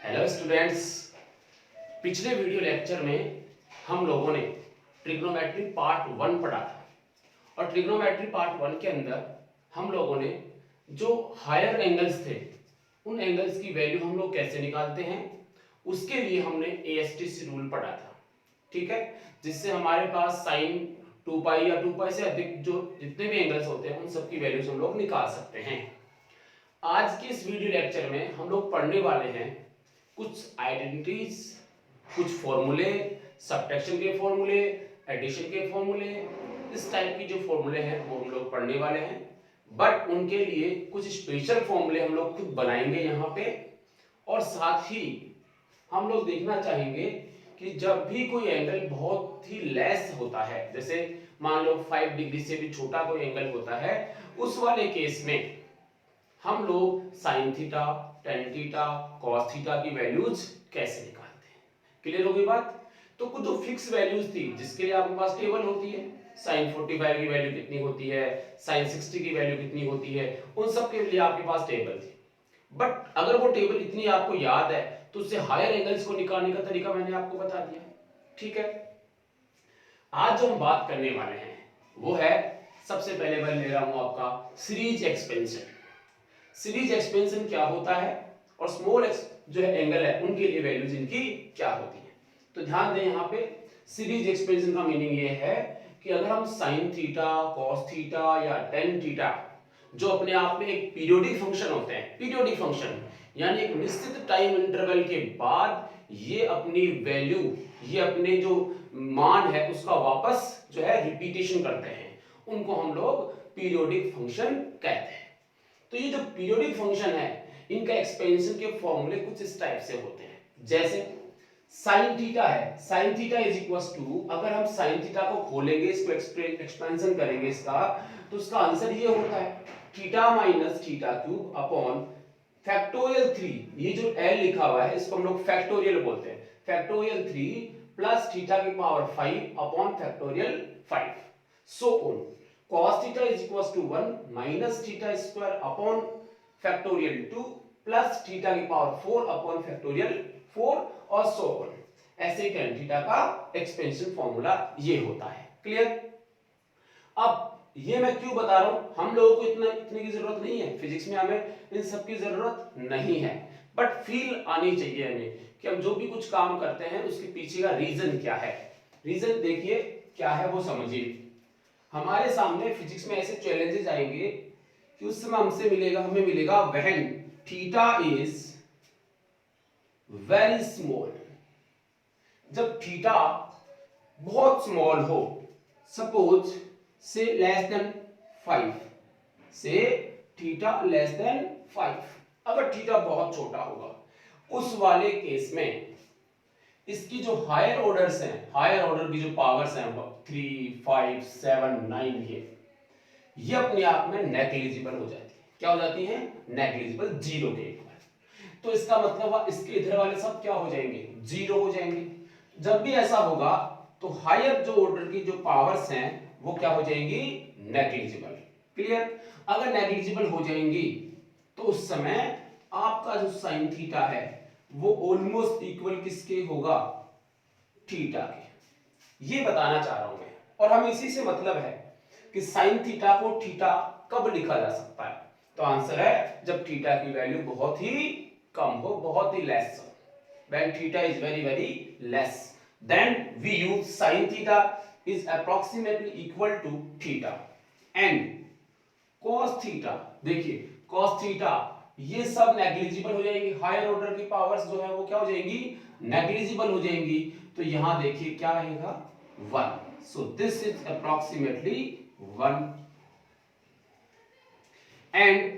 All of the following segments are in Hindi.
Hello students. पिछले वीडियो लेक्चर में हम लोगों ने ट्रिग्नोमेट्री पार्ट 1 पढ़ा था और ट्रिग्नोमेट्री पार्ट 1 के अंदर हम लोगों ने जो हायर एंगल्स थे उन एंगल्स की वैल्यू हम लोग कैसे निकालते हैं उसके लिए हमने एएसटीसी रूल पढ़ा था। ठीक है, जिससे हमारे पास साइन 2 पाई या 2 पाई से अधिक जो जितने भी एंगल्स होते हैं उन सब की वैल्यूज हम लोग निकाल सकते हैं। आज के इस वीडियो लेक्चर में हम लोग पढ़ने वाले हैं कुछ आइडेंटिटीज, कुछ फॉर्मूले, सब्ट्रैक्शन के फॉर्मूले, एडिशन के फॉर्मूले, इस टाइप की जो फॉर्मूले हैं वो हम लोग पढ़ने वाले हैं। बट उनके लिए कुछ स्पेशल फॉर्मूले हम लोग खुद बनाएंगे यहाँ पे, और साथ ही हम लोग देखना चाहेंगे कि जब भी कोई एंगल बहुत ही लेस होता है, जैसे मान लो 5 डिग्री से भी छोटा कोई एंगल होता है, उस वाले केस में हम लोग sine theta, tan theta, cos theta की वैल्यूज कैसे निकालते हैं। क्लियर होगी बात? तो कुछ जो फिक्स वैल्यूज थी जिसके लिए आपके पास टेबल होती है, साइन 45 की वैल्यू कितनी होती है, साइन 60 की वैल्यू कितनी होती है, उन सब के लिए आपके पास टेबल थी। बट अगर वो टेबल इतनी आपको याद है तो उससे हायर एंगल्स को निकालने का तरीका मैंने आपको बता दिया। ठीक है, आज जो हम बात करने वाले हैं वो है, सबसे पहले मैं ले रहा हूं आपका सीरीज एक्सपेंशन। सीरीज एक्सपेंशन क्या होता है और स्मॉल जो है एंगल है उनके लिए वैल्यूज इनकी क्या होती है। तो ध्यान दें, यहाँ पे सीरीज एक्सपेंशन का मीनिंग ये है कि अगर हम साइन थीटा, कॉस थीटा या टेन थीटा जो अपने आप में एक पीरियोडिक फंक्शन होते हैं, पीरियोडिक फंक्शन यानी एक निश्चित टाइम इंटरवल के बाद ये अपनी वैल्यू, ये अपने जो मान है उसका वापस जो है रिपीटेशन करते हैं, उनको हम लोग पीरियोडिक फंक्शन कहते हैं। तो ये जो पीरियोडिक फंक्शन है इनका एक्सपेंशन के फॉर्मूले कुछ इस टाइप से होते हैं। जैसे साइन थीटा है, sine theta is equals to, अगर हम साइन थीटा को खोलेंगे, इसको एक्सपेंशन करेंगे इसका, तो उसका आंसर ये होता है theta minus theta cube upon factorial 3। ये जो एल लिखा हुआ है इसको हम लोग फैक्टोरियल बोलते हैं, फैक्टोरियल 3 प्लस थीटा की power 5 upon factorial 5, so on. cos theta is equals to 1 minus theta square upon factorial 2 plus theta की पावर 4 upon factorial 4 और so on। ऐसे ही tan थीटा का एक्सपेंशन फॉर्मूला ये होता है। क्लियर? अब ये मैं क्यों बता रहा हूं, हम लोगों को इतने की जरूरत नहीं है, फिजिक्स में हमें इन सब की जरूरत नहीं है, बट फील आनी चाहिए हमें कि हम जो भी कुछ काम करते हैं उसके पीछे का रीजन क्या है। रीजन देखिए क्या है वो समझिए। हमारे सामने फिजिक्स में ऐसे चैलेंजेस आएंगे कि उस समय हमें मिलेगा when theta is very small. जब थीटा बहुत स्मॉल हो, सपोज से लेस देन 5, से थीटा लेस देन 5, अगर थीटा बहुत छोटा होगा उस वाले केस में इसकी जो हायर ऑर्डर्स हैं, हायर ऑर्डर की जो पावर्स हैं 3, 5, 7, 9, ये अपने आप में नेग्लिजिबल हो जाती है। क्या हो जाती है? नेग्लिजिबल, जीरो के इक्वल। तो इसका मतलब इसके इधर वाले सब क्या हो जाएंगे? जीरो हो जाएंगे। जब भी ऐसा होगा तो हायर जो ऑर्डर की जो पावर्स हैं वो क्या हो जाएंगी? नेग्लिजिबल। क्लियर? अगर नेग्लिजिबल हो जाएंगी तो उस समय आपका जो साइन थीटा है वो ऑलमोस्ट इक्वल किसके होगा? थीटा के। ये बताना चाह रहा हूं मैं, और हम इसी से मतलब है कि साइन थीटा को थीटा कब लिखा जा सकता है। तो आंसर है जब थीटा की वैल्यू बहुत ही कम हो, बहुत ही लेस हो। when theta is very very less, then we use sin theta is approximately equal to theta and cos theta। देखिए cos theta ये सब नेग्लिजिबल हो जाएंगी, हायर ऑर्डर की पावर्स जो है वो क्या हो जाएंगी? नेग्लिजिबल हो जाएंगी। तो यहां देखिए क्या आएगा? 1। So this is approximately 1 and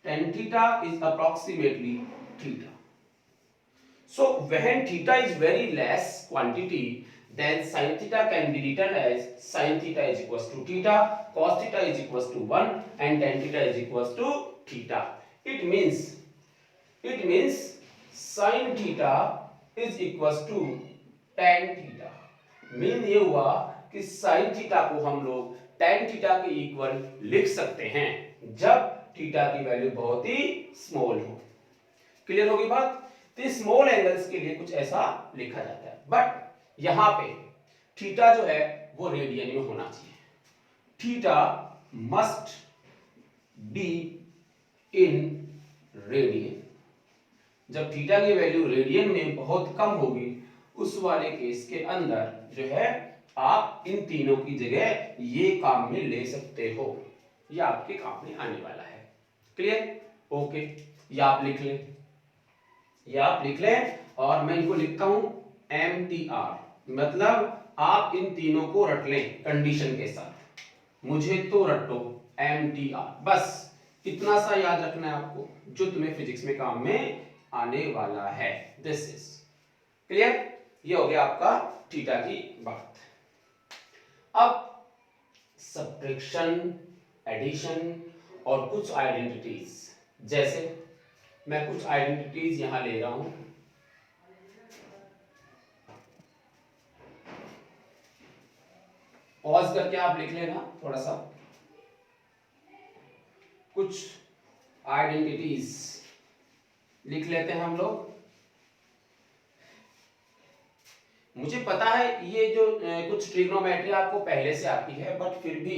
tan theta is approximately theta। So when theta is very less quantity, then sin theta can be written as sin theta is equals to theta, cos theta is equals to 1 and tan theta is equals to theta। It means sin theta is equals to tan theta। Mean ये हुआ कि sin theta को हम लोग tan theta के इक्वल लिख सकते हैं जब थीटा की वैल्यू बहुत ही स्मॉल हो। क्लियर होगी बात। तो स्मॉल एंगल्स के लिए कुछ ऐसा लिखा जाता है, बट यहां पे थीटा जो है वो रेडियन में होना चाहिए। Theta must be in radian. जब थीटा की वैल्यू रेडियन में बहुत कम होगी उस वाले केस के अंदर जो है आप इन तीनों की जगह ये काम में ले सकते हो, ये आपके काम में आने वाला है। क्लियर? ओके, ये आप लिख लें, ये आप लिख लें और मैं इनको लिखता हूं MTR, मतलब आप इन तीनों को रट लें कंडीशन के साथ, मुझे तो रटो MTR, बस इतना सा याद रखना है आपको जो तुम्हें फिजिक्स में काम में आने वाला है। This is clear. ये हो गया आपका थीटा की बात। अब सब्ट्रैक्शन, एडिशन और कुछ आइडेंटिटीज, जैसे मैं कुछ आइडेंटिटीज यहां ले रहा हूं, पॉज करके आप लिख लेना थोड़ा सा। कुछ आइडेंटिटीज लिख लेते हैं हम लोग। मुझे पता है ये जो कुछ ट्रिग्नोमेट्री आपको पहले से आती है, बट फिर भी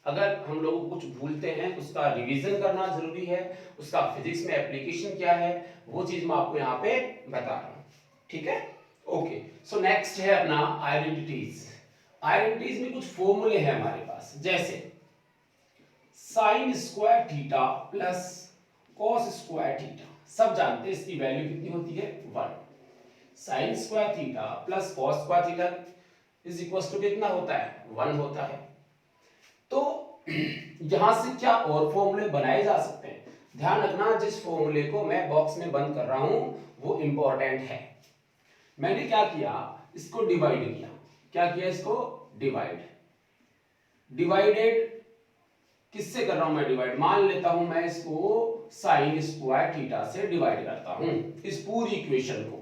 अगर हम लोग कुछ भूलते हैं उसका रिवीजन करना जरूरी है, उसका फिजिक्स में एप्लीकेशन क्या है वो चीज मैं आपको यहाँ पे बता रहा हूँ। ठीक है, ओके। सो नेक्स्ट है अपना आइडेंटिटीज। आइडेंटिटीज में कुछ फॉर्मूले हैं हमारे पास, जैसे sine square theta plus cos square theta, सब जानते हैं इसकी वैल्यू कितनी होती है 1। Sine square theta plus cos square theta is equal to कितना होता है 1 होता है। तो यहां से क्या और फॉर्मूले बनाए जा सकते हैं, ध्यान रखना जिस फॉर्मूले को मैं बॉक्स में बंद कर रहा हूं वो इंपॉर्टेंट है। मैंने क्या किया, इसको डिवाइड किया। क्या किया, इसको डिवाइड। डिवाइडेड किससे कर रहा हूं मैं डिवाइड, मान लेता हूं मैं इसको साइन स्क्वायर थीटा से डिवाइड करता हूं इस पूरी इक्वेशन को।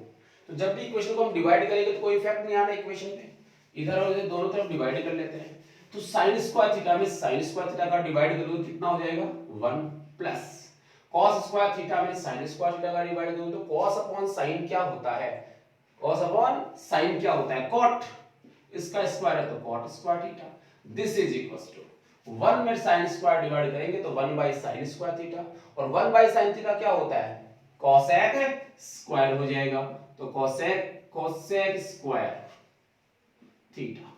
तो जब भी इक्वेशन को हम डिवाइड करेंगे तो कोई इफेक्ट नहीं आना इक्वेशन पे, इधर और इधर दोनों तरफ डिवाइड कर लेते हैं। तो साइन स्क्वायर थीटा में साइन स्क्वायर थीटा का डिवाइड कर दो तो कितना हो जाएगा 1 प्लस कॉस स्क्वायर थीटा में साइन स्क्वायर थीटा का डिवाइड करो तो कॉस अपॉन साइन क्या होता है, कॉस अपॉन साइन क्या होता है कॉट, इसका स्क्वायर है तो cot square theta. This is equal to 1 में साइन स्क्वायर डिवाइड करेंगे तो 1 बाई साइन स्क्वायर थीटा, और 1 बाई साइन थीटा क्या होता है कोसेक स्क्वायर हो जाएगा, तो कोसेक स्क्वायर थीटा।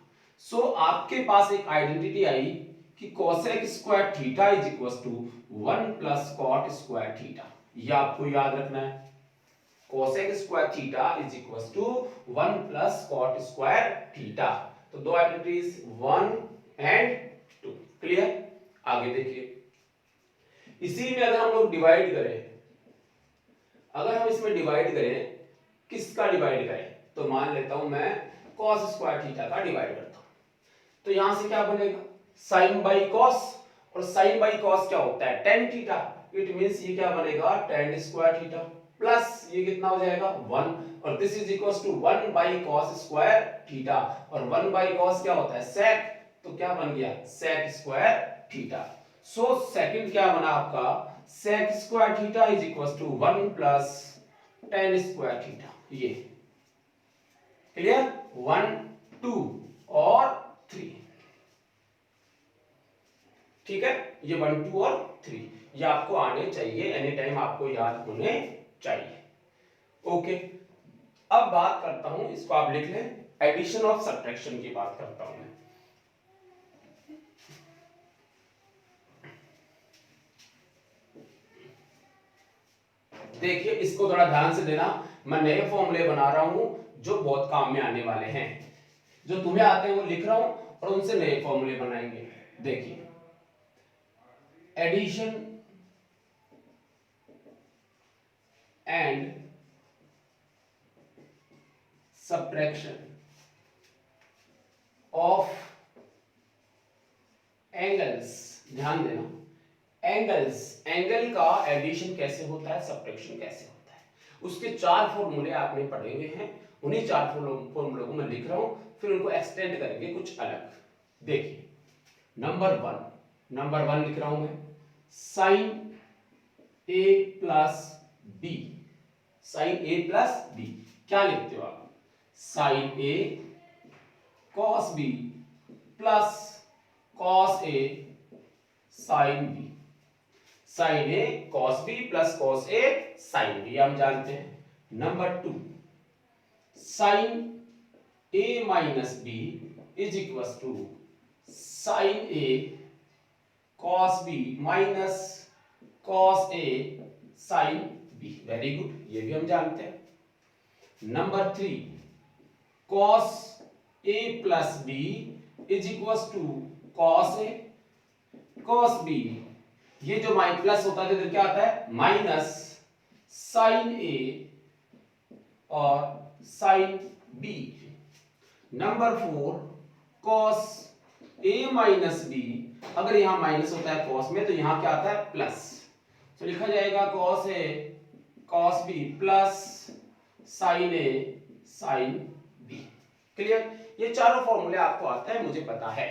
सो आपके पास एक आइडेंटिटी आई कि cosec square theta is equal to 1 plus cot square theta. ये आपको याद रखना है, cosec square theta is equal to 1 plus cot square theta. तो दो आइडेंटिटीज 1 एंड 2। क्लियर? आगे देखिए, इसी में अगर हम लोग डिवाइड करें, अगर हम इसमें डिवाइड करें, किसका डिवाइड करें, तो मान लेता हूं मैं cos स्क्वायर थीटा का डिवाइड करता हूं, तो यहां से क्या बनेगा sin बाई cos, और sin बाई cos क्या होता है tan थीटा, इट मींस ये क्या बनेगा tan स्क्वायर थीटा प्लस ये कितना हो जाएगा 1, और this is equals to 1 by cos square theta, और 1 बाई cos क्या होता है sec, तो क्या बन गया sec square theta. So second क्या बना आपका sec square theta is equals to 1 plus tan square theta. ये क्लियर, 1 2 और 3, ठीक है, ये 1 2 और 3 ये आपको आने चाहिए, एनी टाइम आपको याद होने चाहिए। ओके, अब बात करता हूं, इसको आप लिख लें, एडिशन और सब्ट्रैक्शन की बात करता हूं मैं। देखिए इसको थोड़ा ध्यान से देना, मैं नए फॉर्मूले बना रहा हूं जो बहुत काम में आने वाले हैं, जो तुम्हें आते हैं वो लिख रहा हूं और उनसे नए फॉर्मूले बनाएंगे। देखिए addition and subtraction of angles, ध्यान देना एंगल्स, एंगल का एडिशन कैसे होता है, सब्ट्रैक्शन कैसे होता है, उसके 4 फॉर्मूले आपने पढ़े हुए हैं, उन्हीं 4 फॉर्मूलों को मैं लिख रहा हूं, फिर उनको एक्सटेंड करेंगे कुछ अलग। देखिए नंबर 1 लिख रहा हूं मैं, sine a plus B sine A plus B, क्या लिखते हो आप, sine A cos B plus cos A sine B, sine A cos B plus cos A sine B हम जानते हैं। Number 2, sine A minus B is equal to sine A cos B minus cos A sine B, very good, ये भी हम जानते हैं। Number 3, cos A plus B is equal to cos A cos B, ये जो माइनस प्लस होता है तो क्या आता है माइनस साइन ए और sine B. Number 4, cos A minus B, अगर यहां माइनस होता है कॉस में तो यहां क्या आता है प्लस, तो लिखा जाएगा cos A cos B plus sign A sine B. Clear, ये चारों फॉर्मूले आपको आता है, मुझे पता है।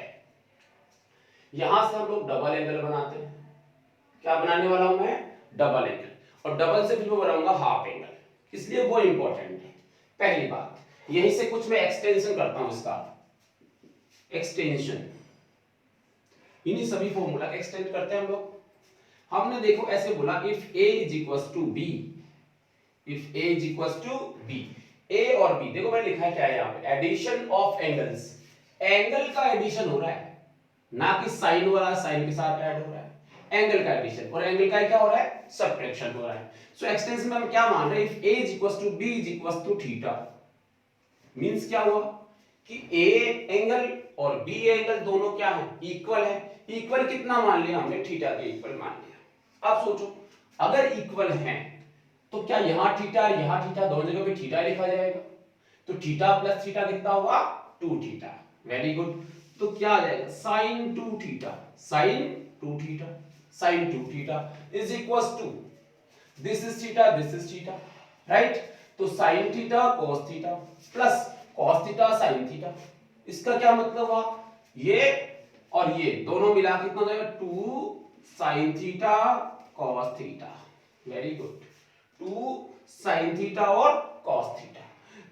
यहां से हम लोग डबल एंगल बनाते हैं, क्या बनाने वाला हूं मैं, डबल एंगल, और डबल से फिर मैं बनाऊंगा हाफ एंगल, इसलिए वो इंपॉर्टेंट है। पहली बात, यहीं से कुछ मैं एक्सटेंशन करता हूं, इसका एक्सटेंशन, इन्हीं सभी फॉर्मूला का एक्सटेंड करते हैं हम लोग। हमने देखो ऐसे बोला, if A is equal to B, if A is equal to B, A और बी, देखो मैंने लिखा है क्या है यहाँ पे, एडिशन ऑफ एंगल्स, एंगल का एडिशन हो रहा है, ना कि साइन वाला साइन के साथ ऐड हो रहा है, एंगल का एडिशन, और एंगल का क्या हो रहा है, सब्ट्रैक्शन हो रहा है। सो एक्सटेंशन में हम क्या मान रहे हैं, if A is equal to B is equal to theta, means क्या हुआ कि ए एंगल और बी एंगल दोनों क्या है, इक्वल है। इक्वल कितना मान लिया हमने, थीटा के इक्वल मान लिया। अब सोचो, अगर इक्वल हैं तो क्या यहां थीटा दोनों जगह पे थीटा लिखा जाएगा, तो थीटा प्लस थीटा कितना हुआ, 2 थीटा, वेरी गुड। तो क्या आ जाएगा, sine 2 theta, sine 2 theta, sine 2 theta is equal to this is theta, right. तो sine theta cos theta plus cos theta sine theta, इसका क्या मतलब हुआ, ये और ये दोनों मिला के कितना हो जाएगा, 2 sine theta cos theta, very good, 2 sine theta और कॉस थीटा।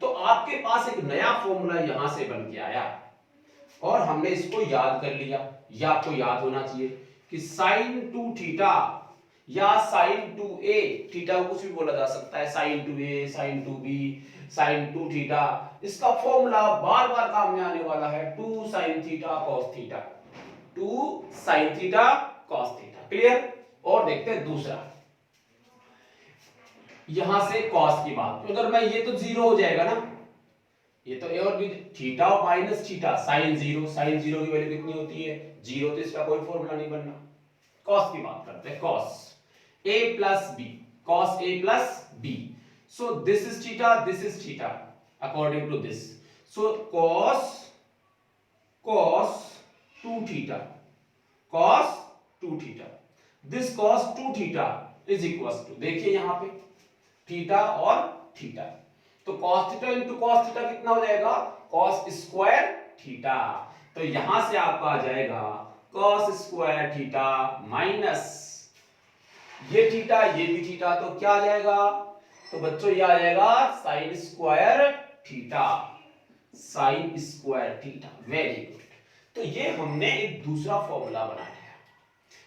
तो आपके पास एक नया फॉर्मूला यहां से बन के आया और हमने इसको याद कर लिया। यह आपको याद होना चाहिए कि साइन 2 थीटा या साइन 2a, थीटा को कुछ भी बोला जा सकता है, sine 2a, sine 2b, sine 2 theta, इसका फॉर्मूला बार बार काम में आने वाला है, 2 sine theta cos theta, 2 sine theta cos theta, clear. और देखते हैं दूसरा, यहां से कॉस की बात, अगर मैं ये तो जीरो हो जाएगा ना, ये तो ए और B, theta minus theta sine zero, sine zero की वैल्यू कितनी होती है, जीरो, तो इसका कोई फॉर्मूला नहीं बनना। कॉस की बात करते हैं, cos a plus b, cos a plus b, so this is theta according to this, so cos 2 theta, cos 2 theta, this cos 2 theta is equals to, देखिए यहां पे थीटा और थीटा, तो cos theta into cos theta कितना हो जाएगा, cos स्क्वायर थीटा, तो यहां से आपका आ जाएगा cos स्क्वायर थीटा माइनस ये थीटा, ये भी थीटा, तो क्या आ जाएगा, तो बच्चों ये आ जाएगा sign square theta, sign square theta, very good. तो ये हमने एक दूसरा फॉर्मूला बनाया है।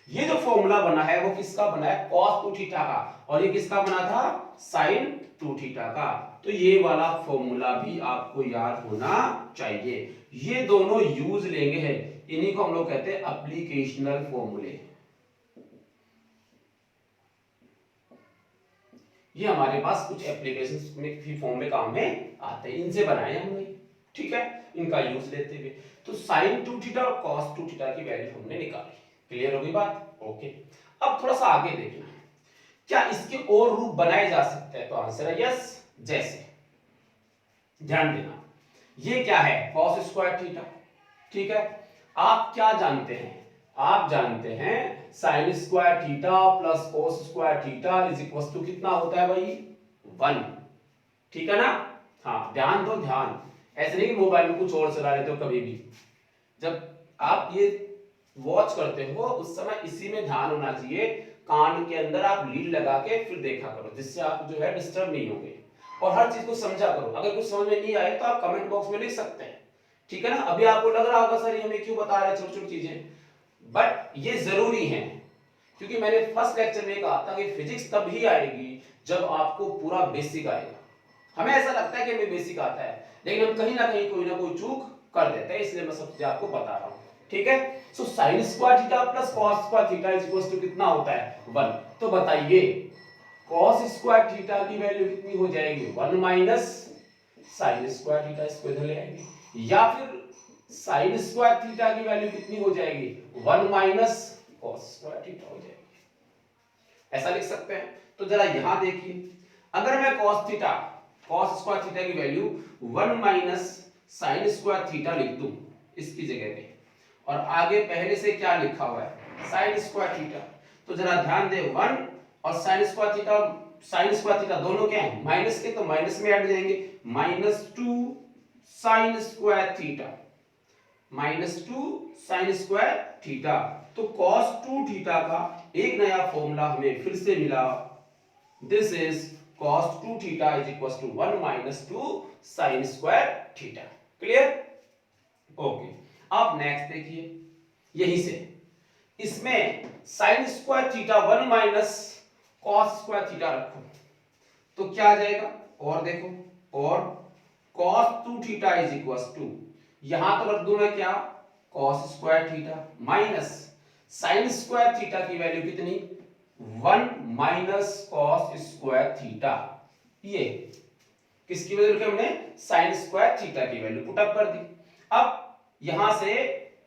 ये जो फॉर्मूला बना है वो किसका बना है, cos 2 थीटा का, और ये किसका बना था, साइन 2 थीटा का। तो ये वाला फॉर्मूला भी आपको याद होना चाहिए। ये दोनों यूज लेंगे हैं, इन्हीं को हम लोग कहते हैं एप्लीकेशनल फॉर्मूले। ये हमारे पास कुछ एप्लीकेशंस में भी फॉर्म में काम में आते हैं, इनसे बनाए हमने, ठीक है, इनका यूज लेते हुए। तो साइन 2 थीटा और cos 2 थीटा की वैल्यू हमने निकाली, क्लियर हो गई बात, ओके। अब थोड़ा सा आगे देखना, क्या इसके और रूप बनाए जा सकते हैं, तो आंसर है यस। जैसे ध्यान देना, ये क्या है, cos स्क्वायर थीटा, ठीक है। आप क्या जानते हैं, आप जानते हैं sine square theta plus cos square theta is equal to कितना होता है भाई, 1, ठीक है ना। हाँ ध्यान दो, ध्यान, ऐसे नहीं कि मोबाइल में कुछ और चला लेते हो कभी भी, जब आप ये वॉच करते हो उस समय इसी में ध्यान होना चाहिए, कान के अंदर आप लीड लगा के फिर देखा करो, जिससे आप जो है डिस्टर्ब नहीं होंगे, और हर चीज को समझा करो। अगर कुछ समझ में नहीं आए तो आप कमेंट बॉक्स में लिख सकते हैं, ठीक है ना। अभी आपको लग रहा होगा सर ये हमें क्यों बता रहे हैं छोटी छोटी चीजें, बट ये जरूरी है, क्योंकि मैंने फर्स्ट लेक्चर में कहा था कि फिजिक्स तब ही आएगी जब आपको पूरा बेसिक आएगा। हमें ऐसा लगता है कि हमें बेसिक आता है, लेकिन हम कहीं ना कहीं कोई ना कोई चूक कर देते हैं, इसलिए मैं सब चीजें आपको बता रहा हूं, ठीक है। So sin square theta plus cos square theta is equal to कितना होता है 1। तो बताइए cos स्क्वायर थीटा की वैल्यू कितनी हो जाएगी 1 माइनस sin स्क्वायर थीटा, इसको इधर ले आएंगे, या फिर sin स्क्वायर थीटा की वैल्यू कितनी हो जाएगी 1 माइनस cos स्क्वायर थीटा हो जाएगी, ऐसा लिख सकते हैं। तो जरा यहां देखिए, अगर मैं cos स्क्वायर थीटा की value 1 minus sin square theta लिख दूं इसकी जगह पे, और आगे पहले से क्या लिखा हुआ है sin स्क्वायर थीटा, तो जरा ध्यान दे 1 और sin स्क्वायर थीटा दोनों क्या है माइनस के, तो माइनस में ऐड जाएंगे, -2 sin square theta, -2 sin square theta. तो cos 2 थीटा का एक नया फॉर्मूला हमें फिर से मिला, this is cos 2 theta is equal to 1 minus 2 sin square theta. Clear? Okay, अब नेक्स्ट देखिए, यही से इसमें sin square theta 1 minus cos square theta रखो तो क्या आ जाएगा, और देखो, और cos 2 theta is equal to, यहां तो रख दूं मैं क्या cos square theta minus sin square theta की वैल्यू कितनी 1 माइनस cos स्क्वायर थीटा, ये किसकी वैल्यू रखी हमने sin स्क्वायर थीटा की वैल्यू पुट अप कर दी। अब यहां से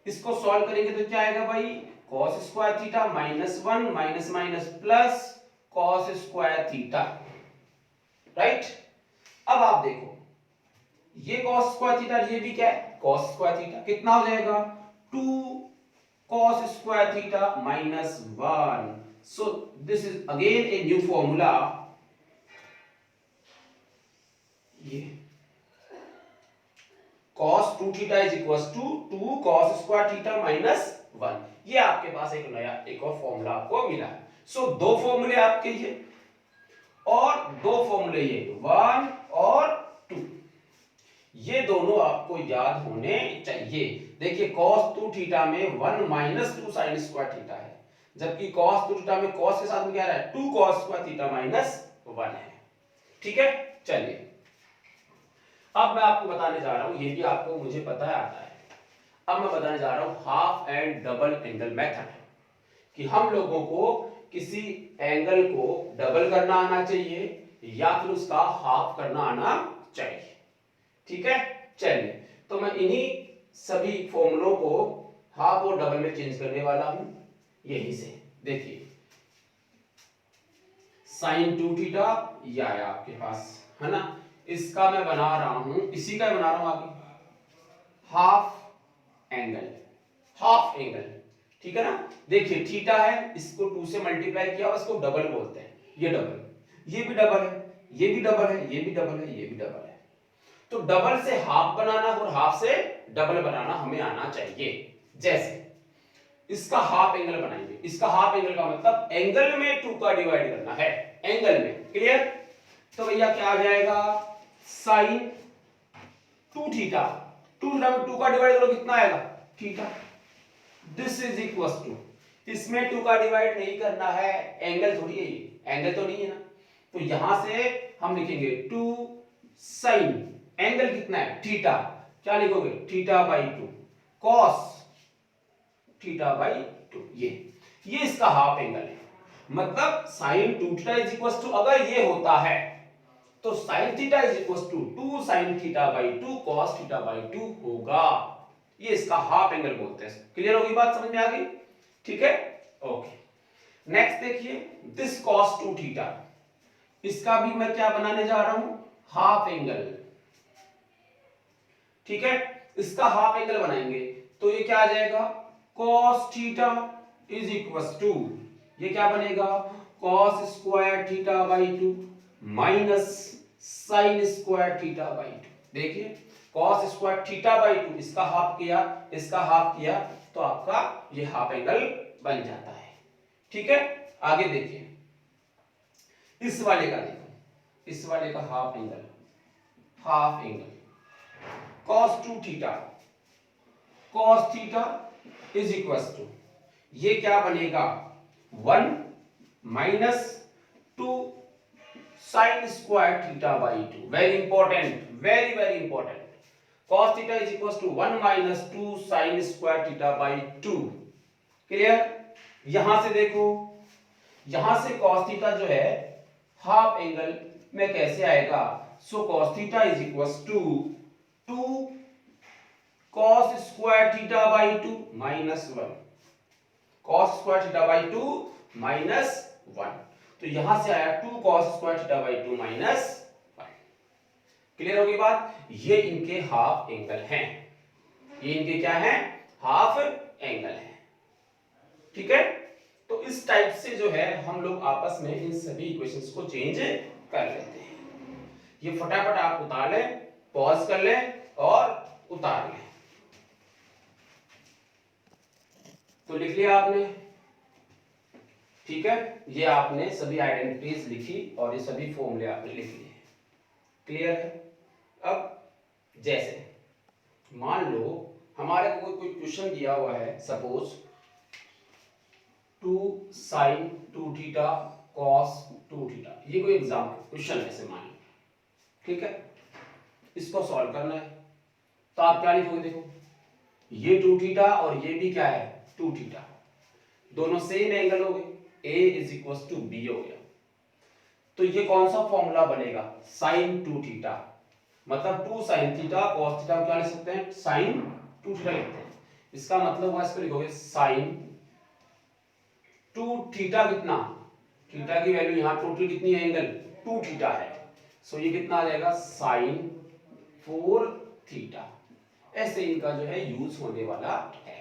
इसको सॉल्व करेंगे तो क्या आएगा भाई cos square theta -1 minus minus plus cos square theta, right. अब आप देखो ये cos स्क्वायर थीटा, ये भी क्या है cos स्क्वायर थीटा, कितना हो जाएगा 2 cos square theta -1। So this is again a new formula, ये cos 2 theta is equal to 2 cos square theta -1, ये आपके पास एक नया एक और फॉर्मूला आपको मिला। सो दो फॉर्मूले आपके ये, और दो फॉर्मूले ये 1 और 2, ये दोनों आपको याद होने चाहिए। देखिए cos 2 थीटा में 1 माइनस 2 sin स्क्वायर थीटा है, जबकि cos 2 थीटा में cos के साथ में क्या रहा है 2 cos स्क्वायर थीटा -1 है, ठीक है। चलिए अब मैं आपको बताने जा रहा हूं, ये भी आपको मुझे पता है आता है, अब मैं बताने जा रहा हूं half and double angle method, कि हम लोगों को किसी एंगल को डबल करना आना चाहिए या फिर उसका हाफ करना आना चाहिए, ठीक है। चलिए, तो मैं इन्हीं सभी फॉर्मूलों को हाफ और डबल में चेंज करने वाला हूं। यहीं से देखिए sin 2 थीटा या है आपके पास, है ना, इसका मैं बना रहा हूं, इसी का बना रहा हूं आगे हाफ एंगल, ठीक है ना। देखिए थीटा है, इसको 2 से मल्टीप्लाई किया, इसको डबल बोलते हैं, ये डबल, ये भी डबल है, ये भी डबल है, ये भी डबल है, ये भी डबल है। तो डबल से हाफ बनाना और हाफ से डबल बनाना हमें आना चाहिए। जैसे इसका हाफ एंगल बनाएंगे, इसका हाफ एंगल का मतलब एंगल में 2 का डिवाइड करना है, एंगल में, क्लियर। तो भैया क्या आ जाएगा sin 2 थीटा, 2 थीटा में 2 का डिवाइड करो कितना आएगा theta, this is equal to, इसमें 2 का डिवाइड नहीं करना है, एंगल थोड़ी है ये, एंगल तो नहीं है ना, तो यहां से हम लिखेंगे 2 sin, एंगल कितना है थीटा, क्या लिखोगे theta by 2 cos theta by 2, ये इसका हाफ एंगल है। मतलब sin 2 theta is equal to, अगर ये होता है तो sin theta is equal to 2 sin theta by 2 cos theta by 2 होगा, ये इसका हाफ एंगल बोलते हैं। क्लियर होगी बात, समझ में आ गई, ठीक है। ओके, नेक्स्ट देखिए दिस cos 2 थीटा, इसका भी मैं क्या बनाने जा रहा हूं हाफ एंगल, ठीक है। इसका हाफ एंगल बनाएंगे तो ये क्या आ जाएगा cos theta is equal to, ये क्या बनेगा cos square theta by 2 minus sin square theta by 2। देखिए cos स्क्वायर थीटा बाई 2, इसका हाफ किया, इसका हाफ किया, तो आपका ये हाफ एंगल बन जाता है, ठीक है। आगे देखिए, इस वाले का देखो, इस वाले का half angle cos 2 theta, cos theta is equal to, ये क्या बनेगा 1 minus 2 sine square theta by 2। Very important, very important. cos theta is equal to 1 minus 2 sine square theta by 2। Clear? यहां से देखो, यहां से cos थीटा जो है हाफ एंगल में कैसे आएगा, so cos theta is equal to 2 cos square theta by 2 minus 1, cos square theta by 2 minus 1। तो यहां से आया 2 cos square theta by 2 minus 1। Clear होगी बात? ये इनके हाफ एंगल हैं, ये इनके क्या हैं, हाफ एंगल हैं। ठीक है? तो इस टाइप से जो है हम लोग आपस में इन सभी इक्वेशंस को चेंज कर लेते हैं। ये फटाफट आप उतार लें, पॉज कर लें और उतार लें। तो लिख लिया आपने? ठीक है, ये आपने सभी आइडेंटिटीज लिखी और ये सभी फॉर्मूले आपने लिख लिए। क्लियर है? अब जैसे मान लो हमारे को कोई क्वेश्चन दिया हुआ है, सपोज 2 साइन 2 थीटा कॉस 2 थीटा, ये कोई एग्जाम क्वेश्चन ऐसे मान लो। ठीक है, इसको सॉल्व करना है तो आप क्या लिखोगे, देखो ये 2 थीटा और ये भी क्या है 2 थीटा, दोनों सेम एंगल हो गए, A is equal to B हो गया। तो ये कौन सा फॉर्मूला बनेगा, साइन 2 थीटा, मतलब 2 साइन थीटा कॉस थीटा क्या लिख सकते हैं, साइन 2 थीटा लिखते हैं। इसका मतलब हुआ, इसको लिखोगे साइन 2 थीटा, कितना, थीटा की वैल्यू यहाँ टोटल कितनी है, एंगल 2 थीटा है, सो ये कितना आ जाएगा साइन 4 थीटा। ऐसे इनका जो है यूज होने वाला है।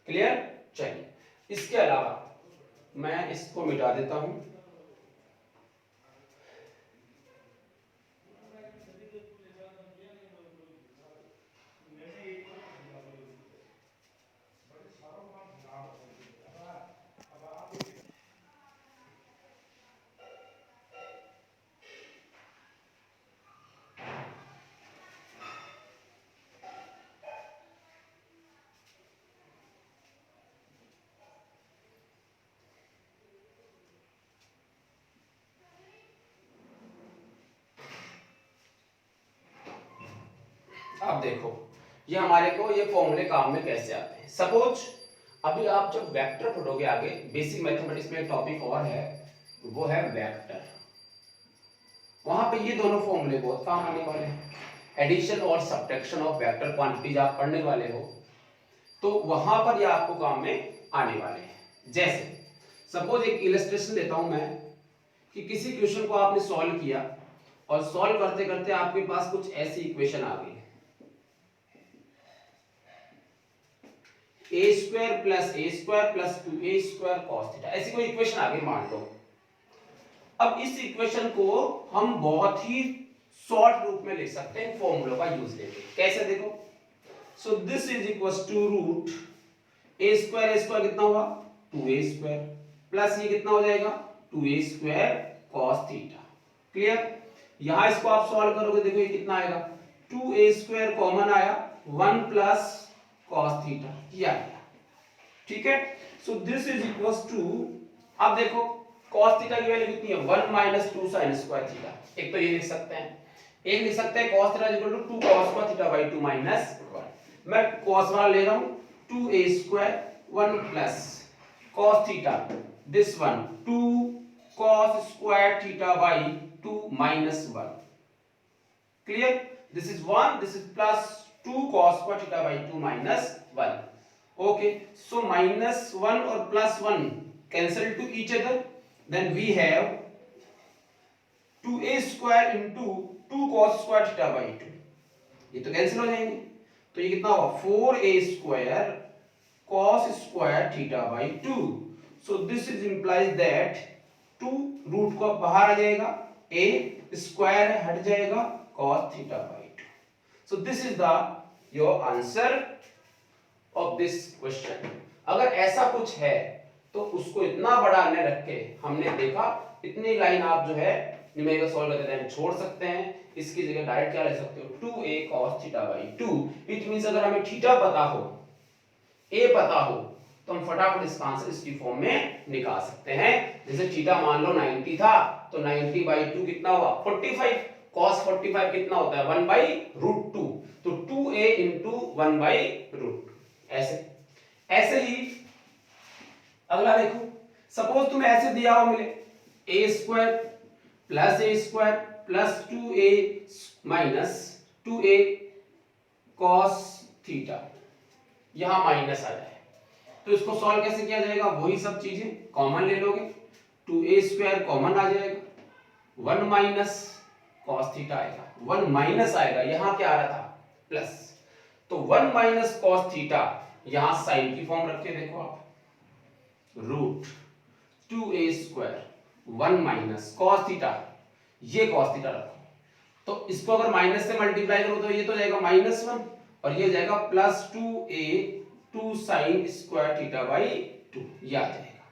क्लियर? चलिए, इसके अलावा मैं इसको मिटा देता हूं। अब देखो ये हमारे को ये फॉर्मूले काम में कैसे आते हैं। सपोज अभी आप जब वेक्टर पढ़ोगे आगे, बेसिक मैथमेटिक्स में एक टॉपिक और है, वो है वेक्टर। वहां पे ये दोनों फॉर्मूले बहुत काम आने वाले हैं। एडिशन और सब्ट्रैक्शन ऑफ वेक्टर क्वांटिटीज आप पढ़ने वाले हो, तो वहां पर ये आपको काम में आने वाले हैं। जैसे सपोज एक इलस्ट्रेशन देता हूं मैं, कि किसी क्वेश्चन को आपने सॉल्व किया और सॉल्व करते करते आपके पास कुछ ऐसी इक्वेशन आ गई, A square plus 2a square cos theta, ऐसी कोई इक्वेशन आ गई मान लो। अब इस इक्वेशन को हम बहुत ही शॉर्ट रूप में लिख सकते हैं फॉर्मूलों का यूज लेके। कैसे देखो, so this is equals to root A square कितना हुआ 2a स्क्वायर, प्लस ये कितना हो जाएगा 2a square cos theta. Clear? यहां इसको आप सॉल्व करोगे, देखो ये कितना आएगा 2a स्क्वायर कॉमन आया, 1 प्लस कॉस थीटा ये आ गया। ठीक है, so this is equals to, अब देखो cos थीटा की वैल्यू कितनी है 1 माइनस 2 sin स्क्वायर थीटा। एक तो ये लिख सकते हैं, एक लिख सकते हैं cos theta equal to 2 cos square theta by 2 minus 1। मैं cos वाला ले रहा हूं 2a square 1 plus cos theta, this one 2 cos square theta by 2 minus 1। Clear? This is 1, this is plus 2 cos square theta by 2 minus 1. Okay, so minus 1 और plus 1 cancel to each other, then we have 2a square into 2 cos square theta by 2. ये तो कैंसिल हो जाएंगे, तो ये कितना होगा 4a square cos square theta by 2. So this is implies that 2 root को बाहर आ जाएगा, a स्क्वायर हट जाएगा cos theta by 2. So this is the your answer of this question. अगर ऐसा कुछ है तो उसको इतना बड़ा न रख के हमने देखा इतनी लाइन आप जो है न्यूमेरिकल सॉल्व करते टाइम छोड़ सकते हैं। इसकी जगह डायरेक्ट क्या ले सकते हो 2a cos theta by 2। It means अगर हमें थीटा पता हो, a पता हो, तो हम फटाफट इसका आंसर इसकी फॉर्म में निकाल सकते हैं। जैसे थीटा मान लो 90 था तो 90 बाई 2 कितना हुआ 45। cos 45 कितना होता है 1 बाई रूट 2, तो 2a इंटू 1 बाई रूट। ऐसे ऐसे ही अगला देखो, सपोज तुम्हें ऐसे दिया हो मिले a square plus 2a minus 2a cos theta, यहां माइनस आ जाए तो इसको सॉल्व कैसे किया जाएगा, वही सब चीजें कॉमन ले लोगे, 2a स्क्वायर कॉमन आ जाएगा, 1 माइनस cos थीटा आएगा, 1 माइनस आएगा, यहां क्या आ रहा था प्लस, तो 1 माइनस cos थीटा यहां साइन की फॉर्म रखे देखो आप, root 2a square 1 minus cos theta, ये cos थीटा रखो, तो इसको अगर माइनस से मल्टीप्लाई करो तो ये तो जाएगा -1 और ये जाएगा plus 2a 2 sine square theta by 2, ये आ जाएगा।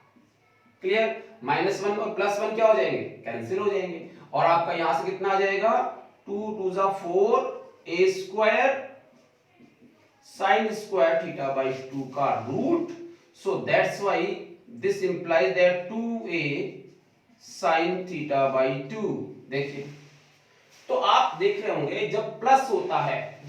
क्लियर, -1 और +1 क्या हो जाएंगे कैंसिल हो जाएंगे और आपका यहां से कितना आ जाएगा 2 2 जा 4 a square sine square theta by 2 का रूट, so that's why this implies that 2a sine theta by 2। देखिए तो आप देख रहे होंगे जब प्लस होता है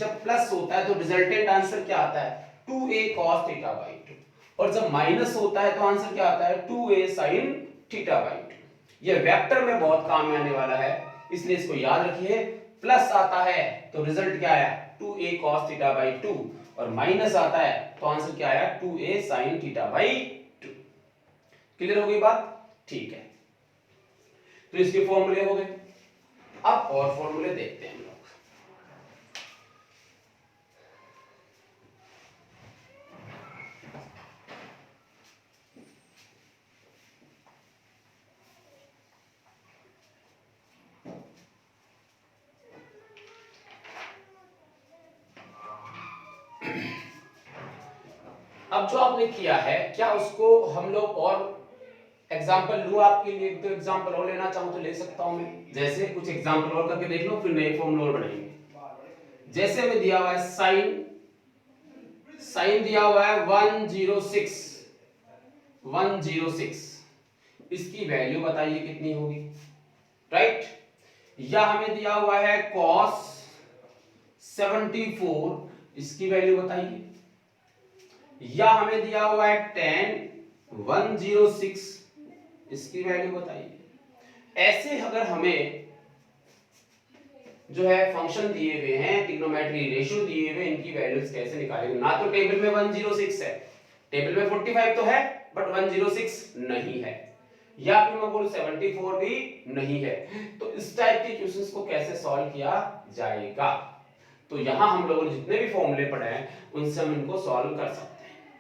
तो रिजल्टेंट आंसर क्या आता है 2a cos थीटा बाई 2, और जब माइनस होता है तो आंसर क्या आता है 2a sin थीटा बाई 2। ये वेक्टर में बहुत काम में आने वाला है, इसलिए इसको याद रखिए। प्लस आता है तो रिजल्ट क्या आया 2a cos थीटा बाई 2, और माइनस आता है तो आंसर क्या आया 2a sin theta by 2। Clear हो गई बात, ठीक है, तो इसके फॉर्मूले हो गए। अब और फॉर्मूले देखते हैं हम लोग। अब जो आपने किया है क्या उसको हम लोग और एग्जाम्पल लू आपके लिए, एक दो एग्जाम्पल और लेना चाहूं तो ले सकता हूं मैं। जैसे कुछ एग्जाम्पल और करके देख लो, फिर नए फॉर्मूला और बनाएंगे। जैसे हमें दिया हुआ है साइन दिया हुआ है 106, इसकी वैल्यू बताइए कितनी होगी, राइट। या हमें दिया हुआ है cos 74, इसकी वैल्यू बताइए। या हमें दिया हुआ है tan 106, इसकी वैल्यू बताइए। ऐसे अगर हमें जो है फंक्शन दिए हुए हैं, ट्रिग्नोमेट्री रेशियो दिए हुए, इनकी वैल्यूज कैसे निकालेंगे। ना तो टेबल में 106 है, टेबल में 45 तो है बट 106 नहीं है, या फिर मैं बोलूं 74 भी नहीं है, तो इस टाइप के क्वेश्चंस को कैसे सॉल्व किया जाएगा। तो यहां हम लोगों ने जितने भी फॉर्मूले पढ़े हैं उनसे हम इनको सॉल्व कर सकते हैं।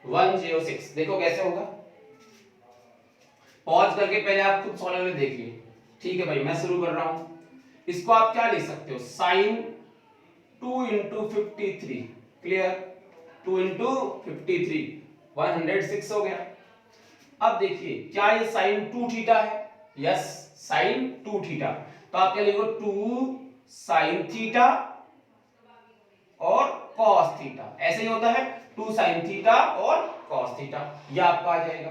106 देखो कैसे होगा, पॉज करके पहले आप खुद सॉल्व करके देखिए। ठीक है भाई, मैं शुरू कर रहा हूं। इसको आप क्या लिख सकते हो, साइन 2 इंटू 53, क्लियर, 2 इंटू 53 106 हो गया। अब देखिए क्या ये साइन 2 थीटा है, यस साइन 2 थीटा, तो आप क्या लिखो 2 साइन थीटा और कॉस थीटा, ऐसे ही होता है 2 साइन थीटा और कॉस थीटा, ये आपका आ जाएगा।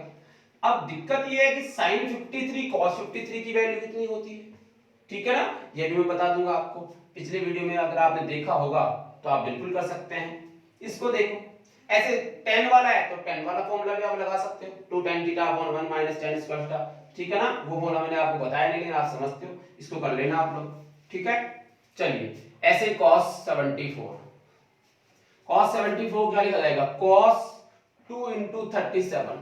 अब दिक्कत ये है कि साइन 53 कॉस 53 की वैल्यू कितनी होती है, ठीक है ना, ये भी मैं बता दूंगा आपको। पिछले वीडियो में अगर आपने देखा होगा तो आप बिल्कुल कर सकते हैं। इसको देखो ऐसे tan वाला है तो tan वाला फॉर्मूला भी आप लगा सकते हो, 2 tan theta upon 1 minus tan square theta, ठीक है ना, वो फॉर्मूला मैंने आपको बताया नहीं लेकिन आप समझते हो, इसको कर लेना आप लोग, ठीक है। चलिए ऐसे cos 74 क्या लिखा जाएगा, cos 2 into 37,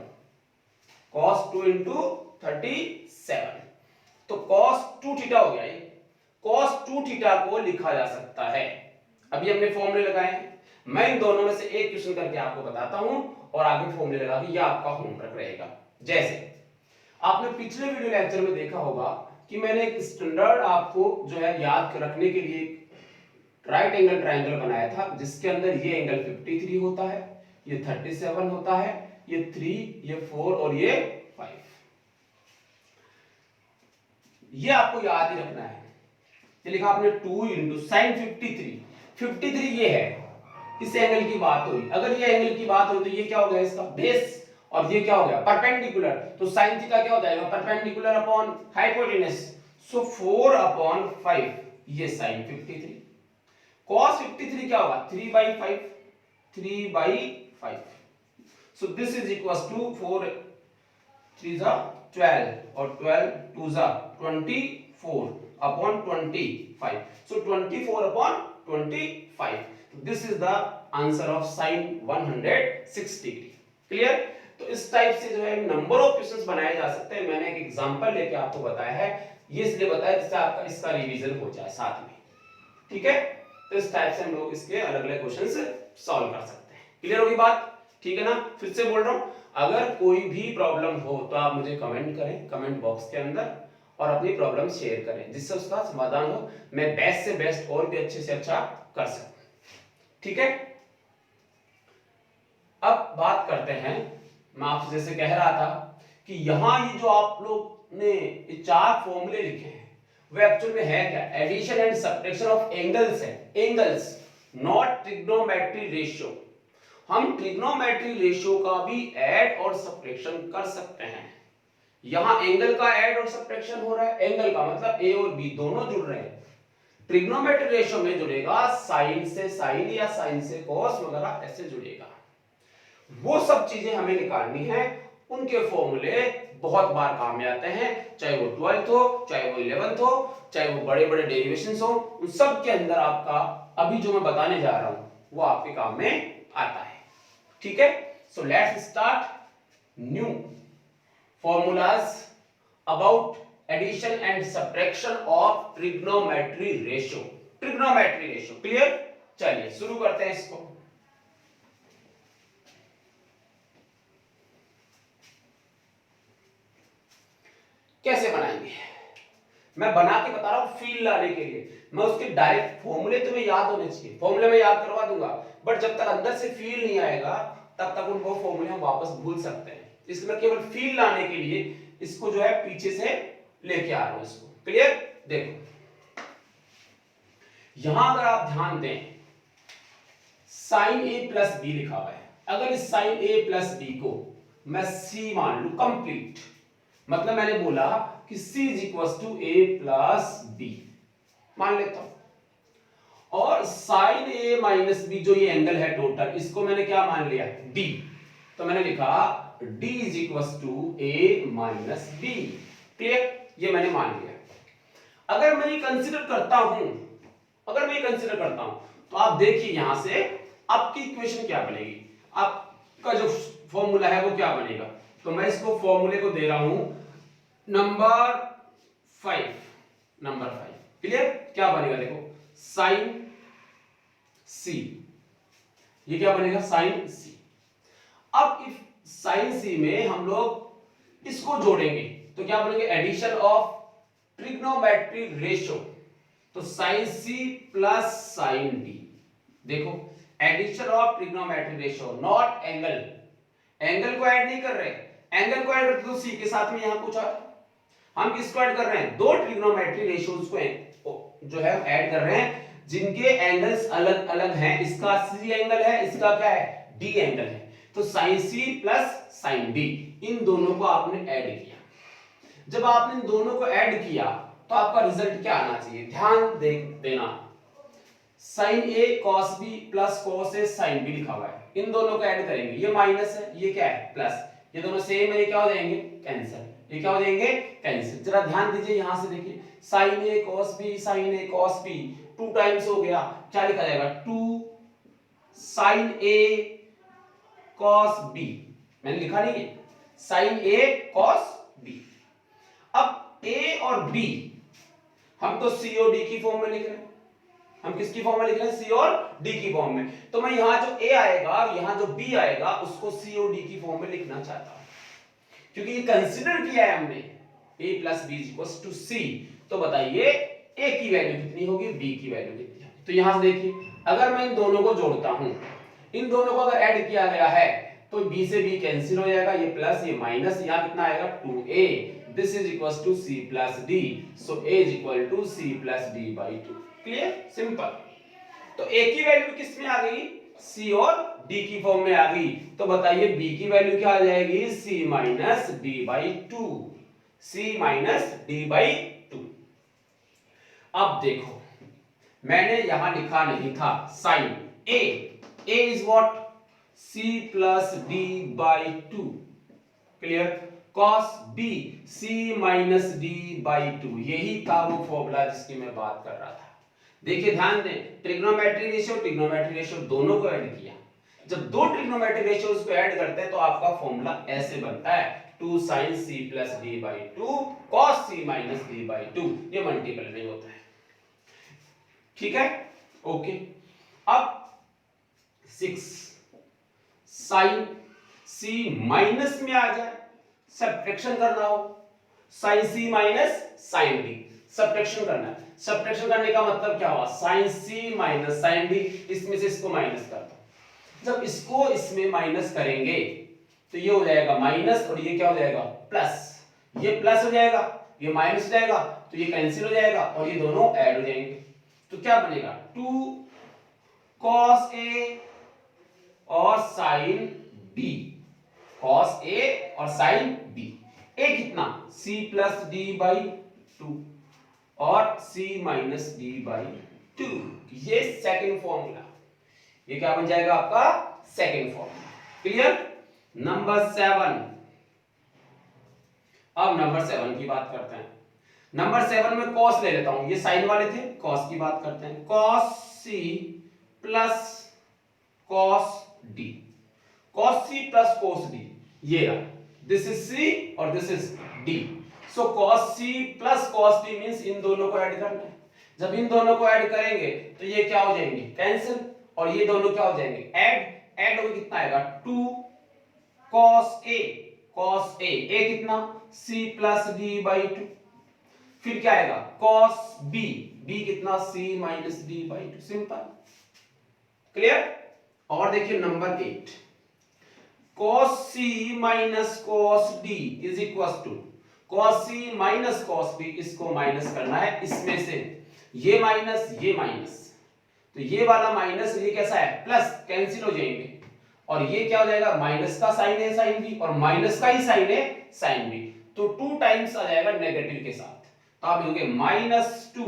cos 2 into 37, तो cos 2 थीटा हो गया। ये cos 2 थीटा को लिखा जा सकता है, अभी हमने फॉर्मूले लगाए हैं, मैं इन दोनों में से एक क्वेश्चन करके आपको बताता हूं और आगे फॉर्मूले लगा के ये आपका होमवर्क रहेगा। जैसे आपने पिछले वीडियो लेक्चर में देखा होगा कि मैंने एक स्टैंडर्ड आपको जो है याद रखने के लिए राइट एंगल ट्रायंगल बनाया था, जिसके अंदर ये एंगल 53 होता है, ये 37 होता है, ये 3, ये 4 और ये ये आपको याद ही रखना है। ये लिखा आपने 2 इंटू साइन 53 ये है, इस एंगल की बात हुई। अगर ये एंगल की बात हुई तो ये क्या हो गया इसका बेस, और ये क्या हो गया परपेंडिकुलर। तो साइन थीटा क्या हो जाएगा परपेंडिकुलर अपॉन हाइपोटेनस। सो 4/5 ये साइन 53। cos 53 क्या होगा 3/5 so this is equals to 4 3 जा 12 और 12 2 जा 24/25 सो 24/25 this is the answer of sine 106 degree. Clear. तो इस टाइप से जो है नंबर ऑफ क्वेश्चंस बनाए जा सकते हैं। मैंने एक एग्जांपल लेके आपको बताया है, ये इसलिए बताया जिससे आपका इसका रिवीजन हो जाए साथ में। ठीक है, तो इस टाइप से हम लोग इसके अलग अलग क्वेश्चंस सॉल्व कर सकते हैं। क्लियर होगी बात। ठीक है ना, फिर से बोल रहा हूं, अगर कोई भी प्रॉब्लम हो तो आप मुझे कमेंट करें कमेंट बॉक्स के अंदर, और अपनी प्रॉब्लम शेयर करें जिससे उसका समाधान हो, मैं बेस्ट से बेस्ट और भी अच्छे से अच्छा कर सकूं। ठीक है, अब बात करते हैं, मैं आपसे जैसे कह रहा था कि यहां ये जो आप लोग ने ये 4 फॉर्मूले लिखे हैं वो एक्चुअल में है क्या, addition and subtraction of angles है, एंगल्स नॉट ट्रिग्नोमेट्री रेशियो। हम ट्रिग्नोमेट्री रेशियो का भी ऐड और सब्ट्रैक्शन कर सकते हैं। यहां एंगल का ऐड और सब्ट्रैक्शन हो रहा है, एंगल का मतलब ए और बी दोनों जुड़ रहे हैं। ट्रिग्नोमेट्री रेशियो में जुड़ेगा साइन से साइन या साइन से कॉस वगैरह ऐसे जुड़ेगा। वो सब चीजें हमें निकालनी है, उनके फॉर्मूले बहुत बार काम में आते हैं, चाहे वो 12th हो, चाहे वो 11th हो, चाहे वो बड़े बड़े डेरिवेशंस हो, उन सब के अंदर आपका अभी जो मैं बताने जा रहा हूं वो आपके काम में आता है। ठीक है, so let's start new formulas about addition and subtraction of trigonometry ratio. Trigonometry ratio clear. चलिए शुरू करते हैं इसको। कैसे बनाएंगे मैं बना के बता रहा हूं फील लाने के लिए। मैं उसके डायरेक्ट फॉर्मूले तुम्हें याद होने चाहिए, फॉर्मूले में याद करवा दूंगा, बट जब तक अंदर से फील नहीं आएगा तब तक उनको फॉर्मूले हम वापस भूल सकते हैं। इसलिए मैं केवल फील लाने के लिए इसको जो है पीछे से लेके आ रहा हूं इसको। क्लियर। देखो यहां अगर आप ध्यान दें साइन ए प्लस बी लिखा हुआ है। अगर इस साइन ए प्लस बी को मैं सी मान लू कंप्लीट, मतलब मैंने बोला कि c is equal to A plus B मान लेता हूं, और साइन ए माइनस बी जो ये एंगल है टोटल, इसको मैंने क्या मान लिया d, तो मैंने लिखा d is equal to A minus B. Clear, ये मैंने मान लिया। अगर मैं ये कंसीडर करता हूं, तो आप देखिए यहां से आपकी इक्वेशन क्या बनेगी, आपका जो फॉर्मूला है वो क्या बनेगा। तो मैं इसको फॉर्मूले को दे रहा हूं नंबर 5। क्लियर, क्या बनेगा देखो साइन सी, ये क्या बनेगा साइन सी। अब इफ साइन सी में हम लोग इसको जोड़ेंगे तो क्या बनेंगे एडिशन ऑफ ट्रिग्नोमेट्री रेशियो, तो sine C plus sine D. देखो addition of trigonometry ratio not angle, angle को ऐड नहीं कर रहे, एंगल को ऐड करते तो सी के साथ में यहां कुछ और, हम किसको ऐड कर रहे हैं दो ट्रिग्नोमेट्री रेशियोज को जो है ऐड कर रहे हैं जिनके एंगल्स अलग अलग हैं। इसका सी एंगल है, इसका क्या है डी एंगल है, तो sine C plus sine D, इन दोनों को आपने ऐड किया। जब आपने इन दोनों को ऐड किया तो आपका रिजल्ट क्या आना चाहिए, ध्यान देना sign A cos B plus cos A sine B लिखा हुआ है, इन दोनों को ऐड करेंगे, ये माइनस है ये क्या है प्लस, ये दोनों सेम है, ये क्या हो जाएंगे कैंसिल, ये क्या हो जाएंगे कैंसिल। जरा ध्यान दीजिए यहां से देखिए sign A cos B, sine A cos B 2 times हो गया, क्या लिखा जाएगा 2 साइन ए कॉस बी, मैंने लिखा नहीं है साइन ए कॉस बी। अब ए और बी हम तो सी और डी की फॉर्म में लिख रहे हैं, हम किसकी फॉर्म में लिख रहे हैं सी और डी की फॉर्म में, तो मैं यहां जो ए आएगा और यहां जो बी आएगा उसको सी और डी की फॉर्म में लिखना चाहता हूं, क्योंकि ये कंसीडर किया है हमने a plus B equals to C. तो बताइए a की वैल्यू कितनी होगी, b की वैल्यू कितनी होगी। तो यहां से देखिए अगर मैं इन दोनों को जोड़ता हूं, इन दोनों को अगर ऐड किया गया है तो b से b कैंसिल हो जाएगा, ये प्लस ये माइनस, यहाँ कितना आएगा 2a, this is equals to c plus d, so a is equal to c plus d by 2। Clear, simple. तो a की वैल्यू किस में आ गई, c और d की फॉर्म में आ गई, तो बताइए b की वैल्यू क्या आ जाएगी, c minus d by 2, c minus d by 2। अब देखो मैंने यहां लिखा नहीं था sine a is what, c plus d by 2, clear, cos b c minus d by 2, यही था वो फॉर्मूला जिसकी मैं बात कर रहा था। देखिए ध्यान दें, ट्रिग्नोमेट्रिक रेशियो दोनों को ऐड किया, जब दो ट्रिग्नोमेट्रिक रेशियोज को ऐड करते हैं तो आपका फॉर्मूला ऐसे बनता है 2 sin c plus d by 2 cos c minus d by 2, ये मल्टीपल नहीं होता है, ठीक है, ओके। अब 6 sin c माइनस में आ जाए, सब्ट्रैक्शन करना हो, sin c minus sin d, subtraction करना है। सब्ट्रैक्शन करने का मतलब क्या हुआ, sin c minus sin d, इसमें से इसको माइनस कर दो। जब इसको इसमें माइनस करेंगे तो ये हो जाएगा माइनस और ये क्या हो जाएगा प्लस, ये प्लस हो जाएगा, ये माइनस हो जाएगा, तो ये कैंसिल हो जाएगा और ये दोनों ऐड हो जाएंगे, तो क्या बनेगा 2 cos a और sin b, cos a और sin b, a कितना c प्लस d बाई 2 और c माइनस d बाई 2, ये सेकंड फॉर्मूला, ये क्या बन जाएगा आपका सेकंड फॉर्मूला। Clear, number 7। अब नंबर 7 की बात करते हैं। नंबर 7 में cos ले लेता हूं, ये साइन वाले थे, cos की बात करते हैं, cos c plus cos d, cos c plus cos d, ये रहा, दिस इज c और this is d, so cos c plus cos d means इन दोनों को ऐड करना है। जब इन दोनों को ऐड करेंगे तो ये क्या हो जाएंगे कैंसिल, और ये दोनों क्या हो जाएंगे ऐड होकर कितना आएगा 2 cos a कितना c प्लस d बाई 2, फिर क्या आएगा cos b कितना c minus d by 2, simple, clear. और देखिए number 8, cos c minus cos d is equal to cos c minus cos d, इसको माइनस करना है, इसमें से ये माइनस, तो ये वाला माइनस ये कैसा है प्लस, कैंसिल हो जाएंगे, और ये क्या हो जाएगा माइनस का साइन है साइन बी और माइनस का ही साइन है साइन बी, तो 2 टाइम्स आ जाएगा नेगेटिव के साथ, तो आप लिखोगे -2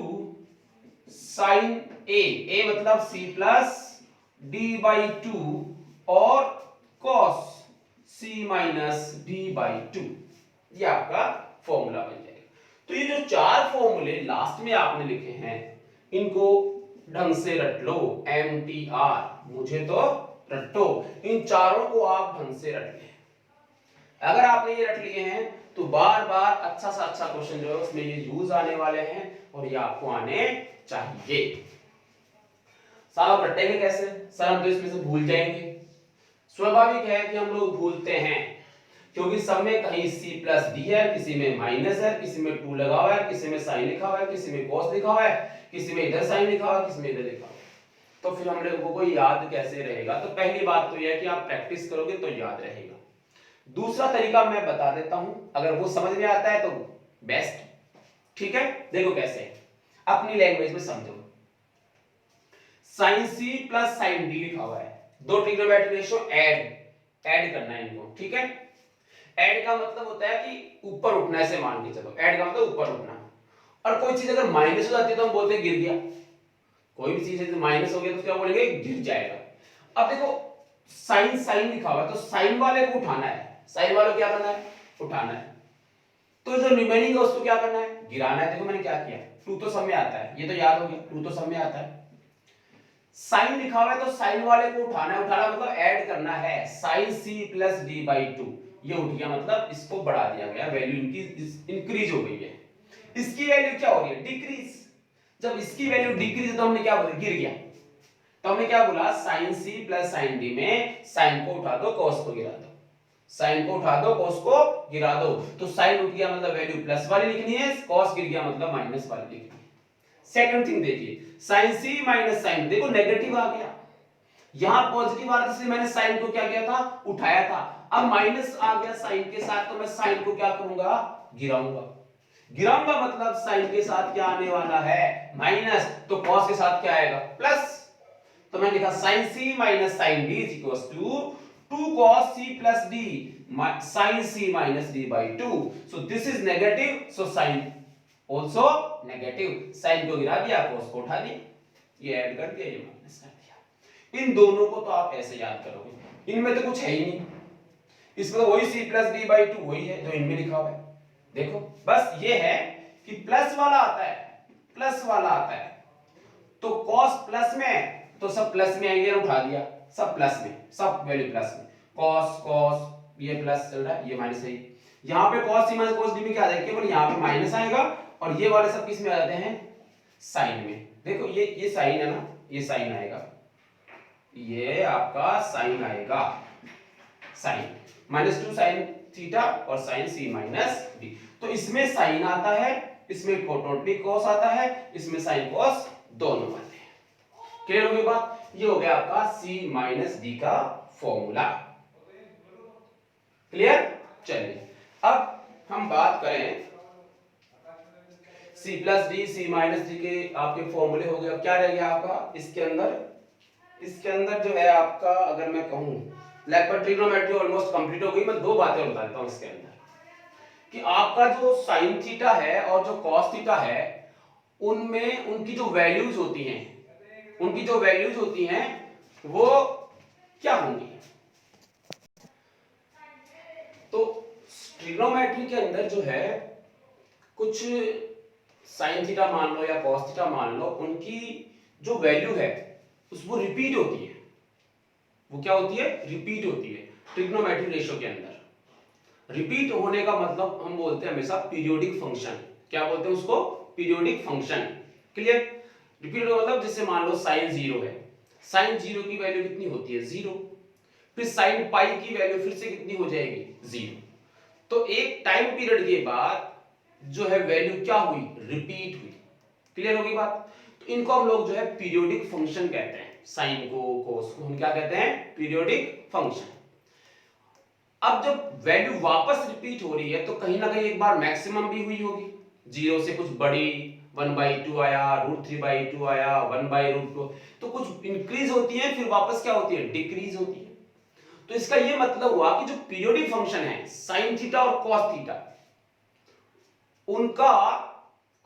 sin a मतलब c प्लस d बाई 2 और cos c minus d by 2, ये आपका फॉर्मूला बन जाएगा। तो ये जो 4 फॉर्मूले लास्ट में आपने लिखे हैं, इनको ढंग से रट लो, MTR, मुझे तो रटो, इन चारों को आप ढंग से रट लें। अगर आपने ये रट लिए हैं तो बार बार अच्छा सा अच्छा क्वेश्चन जो है उसमें ये यूज आने वाले हैं और ये आपको आने चाहिए। साहब रटेंगे कैसे, सर हम तो इसमें से भूल जाएंगे। स्वाभाविक है कि हम लोग भूलते हैं, क्योंकि सब में कहीं c प्लस डी है, किसी में माइनस है, किसी में 2 लगा हुआ है, किसी में साइन लिखा हुआ है, किसी में cos लिखा हुआ है, किसी में इधर साइन लिखा हुआ है, किसी में इधर लिखा हुआ है, तो फिर हम लोगों को याद कैसे रहेगा। तो पहली बात तो यह है कि आप प्रैक्टिस करोगे तो याद रहेगा। दूसरा तरीका मैं बता देता हूं, अगर वो समझ में आता है तो बेस्ट, ठीक है। देखो कैसे, अपनी लैंग्वेज में समझो, sin c plus sin d लिखा हुआ है, दो ट्रिग्नोमेट्रिक रेशियो ऐड करना है इनको, ठीक है। ऐड का मतलब होता है कि ऊपर उठना, ऐसे मान के चलो, ऐड का मतलब ऊपर उठना। और कोई चीज अगर माइनस हो जाती है तो हम बोलते हैं गिर गया, कोई भी चीज है माइनस हो गया तो क्या बोलेंगे गिर जाएगा। अब देखो साइन लिखा हुआ है, तो साइन वाले को उठाना है, साइन वाले को क्या करना है उठाना है, तो जो रिमेनिंग है उसको क्या करना है गिराना है। देखो मैंने क्या किया, 2 तो सब में आता है, ये तो याद हो गया, 2 तो सब में आता है। साइन लिखा हुआ है तो साइन वाले को उठाना है, उठाना मतलब ऐड करना है, sin c plus D by 2, ये उठ गया मतलब इसको बढ़ा दिया गया, वैल्यू इनकी इंक्रीज हो गई है। इसकी वैल्यू क्या हो रही है डिक्रीज, जब इसकी वैल्यू डिक्रीज तो हमने क्या बोला गिर गया, तो हमने क्या बोला sin c plus sin d में sin को उठा दो cos को गिरा दो, sin को उठा दो cos को गिरा दो, तो sin उठ गया मतलब वैल्यू प्लस वाली लिखनी है, cos गिर गया मतलब माइनस वाली लिखनी है। सेकंड थिंग देखिए, sin c माइनस sin, देखो नेगेटिव आ गया, यहां पॉजिटिव आ रहा था इसलिए मैंने साइन को क्या किया था, उठाया था। अब माइनस आ गया साइन के साथ तो मैं साइन को क्या करूंगा, गिराऊंगा। गिराऊंगा मतलब साइन के साथ क्या आने वाला है, माइनस, तो कॉस के साथ क्या आएगा, प्लस। तो मैंने लिखा sin c minus sin d is equal to 2 cos c plus d sin c minus d by 2। So this is negative, so sin also negative. sin को गिरा दिया, cos को उठा दिया, ये ऐड कर दिया, ये माइनस कर दिया। इन दोनों को तो आप ऐसे याद करोगे, इनमें तो कुछ है ही नहीं, इसमें तो वही c प्लस d by 2 वही है जो इनमें लिखा हुआ है। देखो बस ये है कि प्लस वाला आता है, प्लस वाला आता है तो cos प्लस में, तो सब प्लस में आएंगे, उठा दिया, सब प्लस में, सब वैल्यू प्लस में, cos cos ये प्लस चल रहा है, ये माइनस है। यहां पे cos c minus cos d में क्या आ जाएगा, केवल यहां पे माइनस आएगा और ये वाले सब किस में आ जाते हैं, साइन में। देखो ये साइन है ना, ये साइन आएगा, ये आपका साइन आएगा, साइन -2 sin थीटा और sin c माइनस d। तो इसमें साइन आता है, इसमें टोटली cos आता है, इसमें sin cos दोनों आते हैं। क्लियर हो गई बात? ये हो गया आपका c माइनस d का फॉर्मूला। क्लियर? चलिए अब हम बात करें c plus D c minus D के आपके फॉर्मूले हो गए। अब क्या रह गया आपका इसके अंदर, इसके अंदर जो है आपका, अगर मैं कहूं लगभग ट्रिग्नोमेट्री ऑलमोस्ट कंप्लीट हो गई। मैं दो बातें और बता देता हूं इसके अंदर कि आपका जो साइन थीटा है और जो कॉस थीटा है, उनमें उनकी जो वैल्यूज होती हैं, उनकी जो वैल्यूज होती हैं वो क्या होंगी। तो ट्रिग्नोमेट्री के अंदर जो है कुछ साइन थीटा मान लो या कॉस थीटा मान लो, उनकी जो वैल्यू है वो रिपीट होती है। वो क्या होती है, रिपीट होती है ट्रिग्नोमेट्री रेशियो के अंदर। रिपीट होने का मतलब हम बोलते हैं हमेशा पीरियोडिक फंक्शन। क्या बोलते हैं उसको, पीरियोडिक फंक्शन। क्लियर? रिपीट का मतलब जैसे मान लो साइन 0 है, साइन 0 की वैल्यू कितनी होती है, 0। फिर साइन पाई की वैल्यू फिर से कितनी हो जाएगी, 0। तो एक टाइम पीरियड के बाद जो है वैल्यू क्या हुई, रिपीट हुई। क्लियर होगी बात? तो इनको हम लोग जो है पीरियोडिक फंक्शन कहते हैं। साइन को कोस को हम क्या कहते हैं, पीरियोडिक फंक्शन। अब जब वैल्यू वापस रिपीट हो रही है तो कहीं ना कहीं एक बार मैक्सिमम भी हुई होगी, 0 से कुछ बड़ी 1/2 आया, √3/2 आया, 1/√2, तो कुछ इंक्रीज होती है, फिर वापस क्या होती है, डिक्रीज होती है। तो इसका ये मतलब हुआ कि जो पीरियोडिक फंक्शन है साइन थीटा और कॉस थीटा, उनका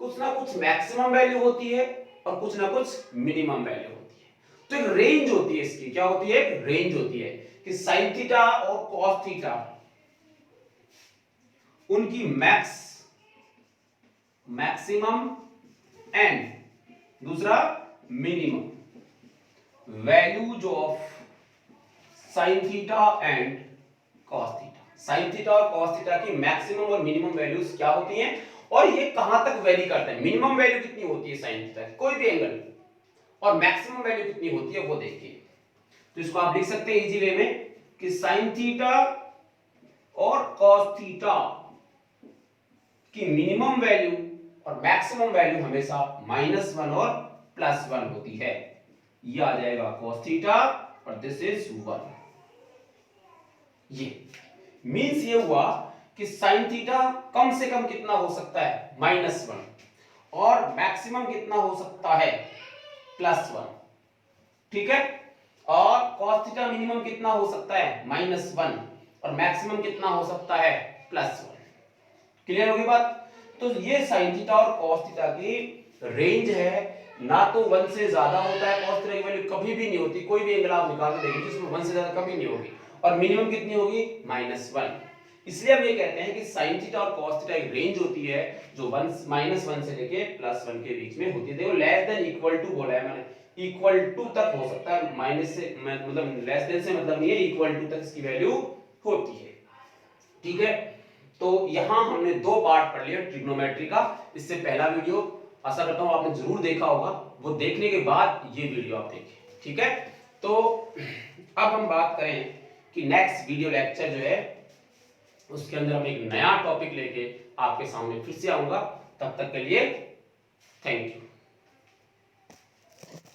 कुछ ना कुछ मैक्सिमम वैल्यू होती है और कुछ ना कुछ मिनिमम वैल्यू होती है। तो एक रेंज होती है इसकी, क्या होती है, एक रेंज होती है कि साइन थीटा और कॉस थीटा उनकी मैक्सिमम एंड दूसरा minimum values of sine theta and cos theta. Sine theta और कॉस थीटा की मैक्सिमम और मिनिमम वैल्यूज क्या होती हैं और ये कहां तक वेरी करते हैं। मिनिमम वैल्यू कितनी होती है साइन थीटा की, कोई भी एंगल, और मैक्सिमम वैल्यू कितनी होती है वो देखिए। तो इसको आप लिख सकते हैं इजी वे में कि साइन थीटा और कॉस थीटा की मिनिमम वैल्यू और मैक्सिमम वैल्यू हमेशा -1 और +1 होती है। ये आ जाएगा कॉस थीटा और दिस इज 1। ये मींस ये हुआ कि साइन थीटा कम से कम कितना हो सकता है, -1, और मैक्सिमम कितना हो सकता है, +1। ठीक है? और cos थीटा मिनिमम कितना हो सकता है, -1, और मैक्सिमम कितना हो सकता है, +1। क्लियर होगी बात? तो ये साइन थीटा और cos थीटा की रेंज है। ना तो 1 से ज्यादा होता है cos थीटा की वैल्यू कभी भी नहीं होती, कोई भी एंगल आप निकाल के देखिए जिसमें 1 से ज्यादा कभी नहीं होगी, और मिनिमम कितनी होगी, -1। इसलिए हम ये कहते हैं कि साइन थीटा और cos थीटा एक रेंज होती है जो -1 से लेके +1 के बीच में होती है। देखो लेस देन इक्वल टू बोला है मैंने, इक्वल टू तक हो सकता है, माइनस से मतलब लेस देन से मतलब नहीं है, इक्वल टू तक इसकी वैल्यू होती है। ठीक है? तो यहां हमने दो पार्ट पढ़ लिया ट्रिग्नोमेट्री का। इससे पहला वीडियो आशा करता हूं आपने जरूर देखा होगा, वो देखने के बाद ये वीडियो आप देखें। ठीक है? तो अब हम बात करें कि नेक्स्ट वीडियो लेक्चर जो है उसके अंदर हम एक नया टॉपिक लेके आपके सामने फिर से आऊंगा। तब तक के लिए थैंक यू।